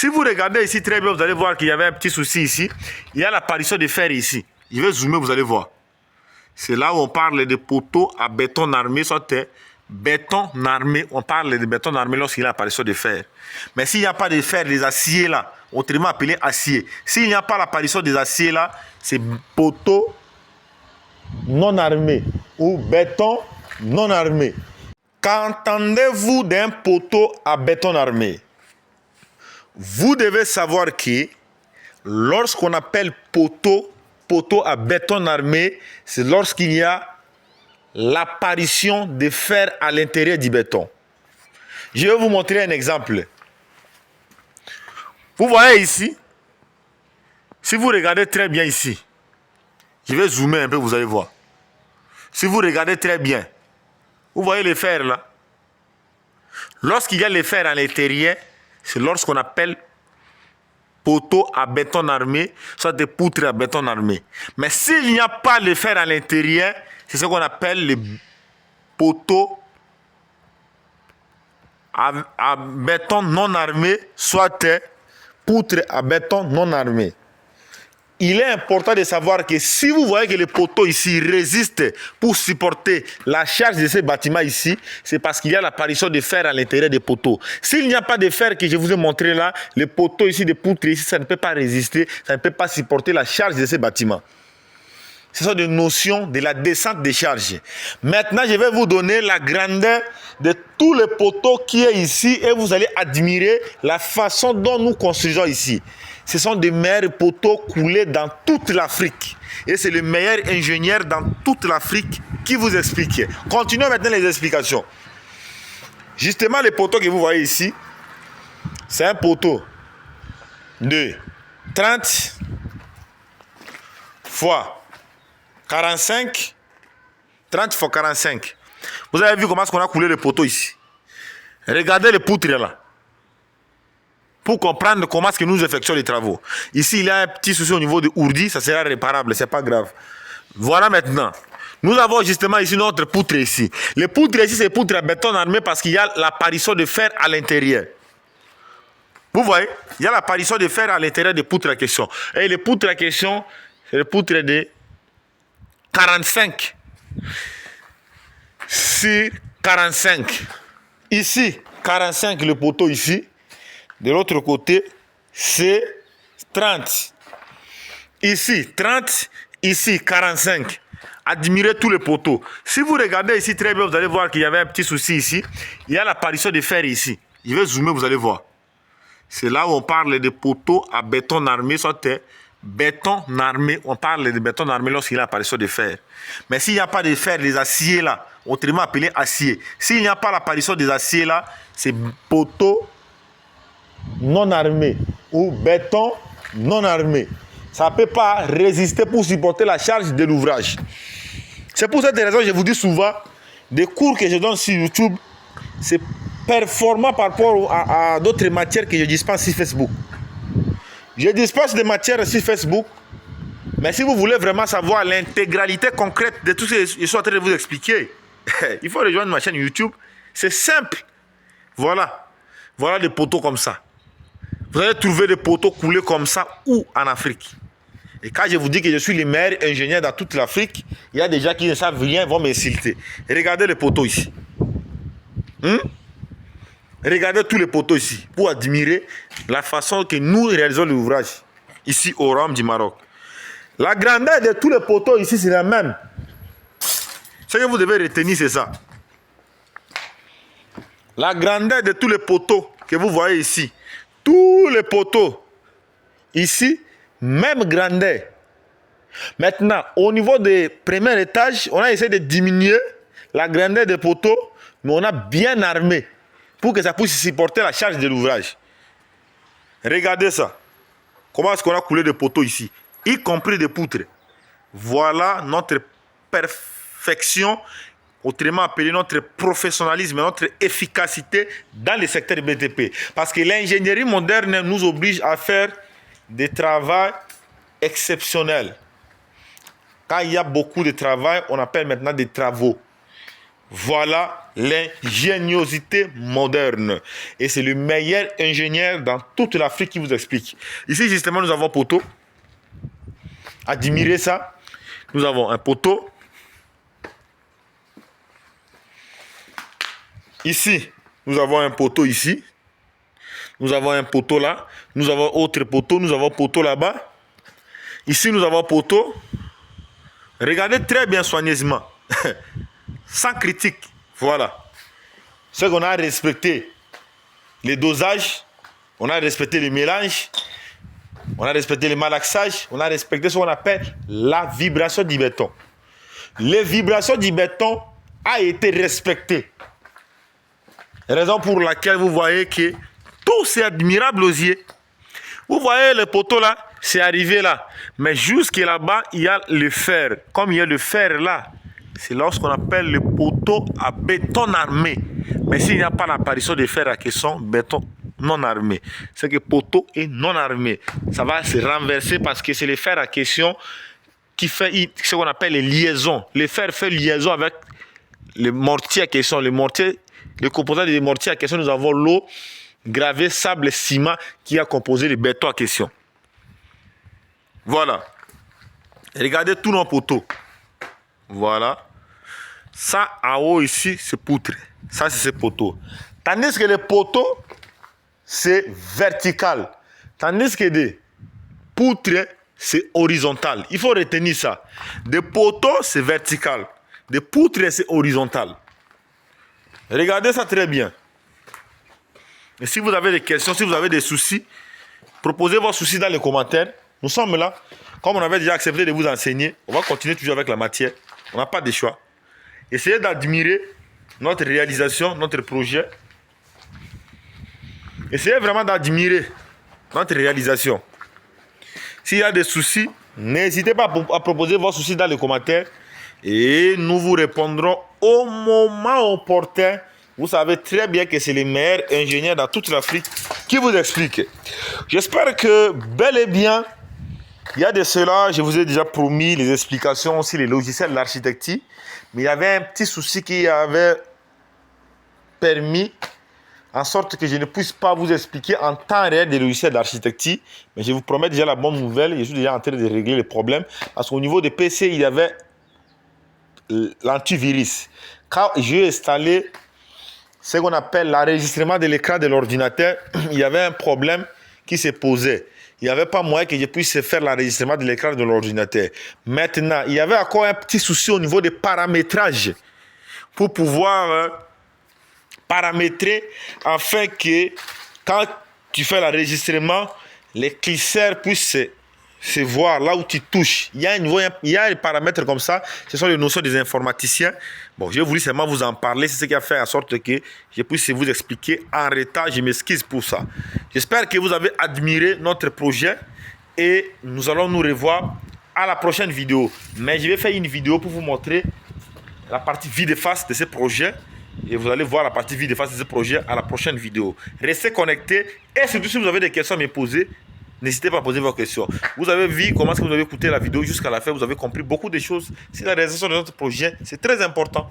Si vous regardez ici très bien, vous allez voir qu'il y avait un petit souci ici. Il y a l'apparition de fer ici. Je vais zoomer, vous allez voir. C'est là où on parle de poteaux à béton armé, soit béton armé. On parle de béton armé lorsqu'il y a l'apparition de fer. Mais s'il n'y a pas de fer, les aciers là, autrement appelé acier. S'il n'y a pas l'apparition des aciers là, c'est poteau non armé ou béton non armé. Qu'entendez-vous d'un poteau à béton armé? Vous devez savoir que lorsqu'on appelle poteau à béton armé, c'est lorsqu'il y a l'apparition de fer à l'intérieur du béton. Je vais vous montrer un exemple. Vous voyez ici, si vous regardez très bien ici, je vais zoomer un peu, vous allez voir. Si vous regardez très bien, vous voyez les fers là. Lorsqu'il y a les fers à l'intérieur, c'est lorsqu'on appelle poteau à béton armé, soit des poutres à béton armé. Mais s'il n'y a pas le fer à l'intérieur, c'est ce qu'on appelle les poteaux à béton non armé, soit poutres à béton non armé. Il est important de savoir que si vous voyez que les poteaux ici résistent pour supporter la charge de ces bâtiments ici, c'est parce qu'il y a l'apparition de fer à l'intérieur des poteaux. S'il n'y a pas de fer que je vous ai montré là, les poteaux ici, des poutres ici, ça ne peut pas résister, ça ne peut pas supporter la charge de ces bâtiments. Ce sont des notions de la descente des charges. Maintenant, je vais vous donner la grandeur de tous les poteaux qui est ici et vous allez admirer la façon dont nous construisons ici. Ce sont des meilleurs poteaux coulés dans toute l'Afrique. Et c'est le meilleur ingénieur dans toute l'Afrique qui vous explique. Continuons maintenant les explications. Justement, les poteaux que vous voyez ici, c'est un poteau de 30 fois 45, 30 fois 45. Vous avez vu comment on a coulé les poteaux ici. Regardez les poutres là. Pour comprendre comment est-ce que nous effectuons les travaux. Ici, il y a un petit souci au niveau de ourdi, ça sera réparable, c'est pas grave. Voilà maintenant. Nous avons justement ici notre poutre ici. Les poutres ici, c'est poutres à béton armé parce qu'il y a l'apparition de fer à l'intérieur. Vous voyez, il y a l'apparition de fer à l'intérieur des poutres à question. Et les poutres à question, c'est les poutres de 45 sur 45. Ici, 45 le poteau ici. De l'autre côté, c'est 30. Ici, 30. Ici, 45. Admirez tous les poteaux. Si vous regardez ici très bien, vous allez voir qu'il y avait un petit souci ici. Il y a l'apparition de fer ici. Je vais zoomer, vous allez voir. C'est là où on parle de poteaux à béton armé, soit béton armé. On parle de béton armé lorsqu'il y a l'apparition de fer. Mais s'il n'y a pas de fer, les aciers là, autrement appelés acier. S'il n'y a pas l'apparition des aciers là, c'est poteau non armé ou béton non armé. Ça ne peut pas résister pour supporter la charge de l'ouvrage. C'est pour cette raison que je vous dis souvent, des cours que je donne sur YouTube, c'est performant par rapport à d'autres matières que je dispense sur Facebook. Je dispense des matières sur Facebook, mais si vous voulez vraiment savoir l'intégralité concrète de tout ce que je suis en train de vous expliquer, il faut rejoindre ma chaîne YouTube. C'est simple. Voilà. Voilà des poteaux comme ça. Vous allez trouver des poteaux coulés comme ça où en Afrique. Et quand je vous dis que je suis le meilleur ingénieur dans toute l'Afrique, il y a des gens qui ne savent rien, vont m'insulter. Regardez les poteaux ici. Regardez tous les poteaux ici pour admirer la façon que nous réalisons l'ouvrage ici au Royaume du Maroc. La grandeur de tous les poteaux ici, c'est la même. Ce que vous devez retenir, c'est ça. La grandeur de tous les poteaux que vous voyez ici, tous les poteaux ici, même grandeur. Maintenant, au niveau des premiers étages, on a essayé de diminuer la grandeur des poteaux, mais on a bien armé pour que ça puisse supporter la charge de l'ouvrage. Regardez ça. Comment est-ce qu'on a coulé des poteaux ici, y compris des poutres. Voilà notre perfection, autrement appelé notre professionnalisme, notre efficacité dans le secteur du BTP. Parce que l'ingénierie moderne nous oblige à faire des travaux exceptionnels. Quand il y a beaucoup de travail, on appelle maintenant des travaux. Voilà l'ingéniosité moderne. Et c'est le meilleur ingénieur dans toute l'Afrique qui vous explique. Ici, justement, nous avons un poteau. Admirez ça. Nous avons un poteau. Ici, nous avons un poteau ici. Nous avons un poteau là. Nous avons autre poteau. Nous avons un poteau là-bas. Ici, nous avons un poteau. Regardez très bien soigneusement. Sans critique. Voilà. Ce qu'on a respecté les dosages. On a respecté les mélanges. On a respecté le malaxage. On a respecté ce qu'on appelle la vibration du béton. Les vibrations du béton a été respectées. Raison pour laquelle vous voyez que tout c'est admirable aux yeux. Vous voyez le poteau là, c'est arrivé là. Mais jusque là-bas, il y a le fer. Comme il y a le fer là, c'est là ce qu'on appelle le poteau à béton armé. Mais s'il n'y a pas l'apparition de fer à caisson, béton non armé. C'est que poteau est non armé. Ça va se renverser parce que c'est le fer à caisson qui fait ce qu'on appelle les liaisons. Le fer fait liaison avec le mortier à caisson. Le mortier, le composant des mortiers à caisson, nous avons l'eau, gravé, sable, ciment qui a composé le béton à question. Voilà. Regardez tous nos poteaux. Voilà. Ça en haut ici, c'est poutre. Ça, c'est ce poteau. Tandis que les poteaux, c'est vertical. Tandis que des poutres, c'est horizontal. Il faut retenir ça. Des poteaux, c'est vertical. Des poutres, c'est horizontal. Regardez ça très bien. Et si vous avez des questions, si vous avez des soucis, proposez vos soucis dans les commentaires. Nous sommes là. Comme on avait déjà accepté de vous enseigner, on va continuer toujours avec la matière. On n'a pas de choix. Essayez d'admirer notre réalisation, notre projet. Essayez vraiment d'admirer notre réalisation. S'il y a des soucis, n'hésitez pas à proposer vos soucis dans les commentaires. Et nous vous répondrons au moment opportun. Vous savez très bien que c'est les meilleurs ingénieurs dans toute l'Afrique qui vous expliquent. J'espère que bel et bien, il y a de cela, je vous ai déjà promis les explications sur les logiciels de l'architecture. Mais il y avait un petit souci qui avait permis en sorte que je ne puisse pas vous expliquer en temps réel des logiciels d'architecture. Mais je vous promets déjà la bonne nouvelle. Je suis déjà en train de régler les problèmes. Parce qu'au niveau des PC, il y avait l'antivirus. Quand j'ai installé ce qu'on appelle l'enregistrement de l'écran de l'ordinateur, il y avait un problème qui se posait. Il n'y avait pas moyen que je puisse faire l'enregistrement de l'écran de l'ordinateur. Maintenant, il y avait encore un petit souci au niveau des paramétrages pour pouvoir paramétrer afin que quand tu fais l'enregistrement, les clisseurs puissent se voir là où tu touches. Il y a des paramètres comme ça. Ce sont les notions des informaticiens. Bon, j'ai voulu seulement vous en parler. C'est ce qui a fait en sorte que je puisse vous expliquer en retard. Je m'excuse pour ça. J'espère que vous avez admiré notre projet et nous allons nous revoir à la prochaine vidéo. Mais je vais faire une vidéo pour vous montrer la partie vue de face de ce projet. Et vous allez voir la partie vue de face de ce projet à la prochaine vidéo. Restez connectés. Et surtout, si vous avez des questions à me poser, n'hésitez pas à poser vos questions. Vous avez vu comment est-ce que vous avez écouté la vidéo jusqu'à la fin. Vous avez compris beaucoup de choses sur la réalisation de notre projet. C'est très important.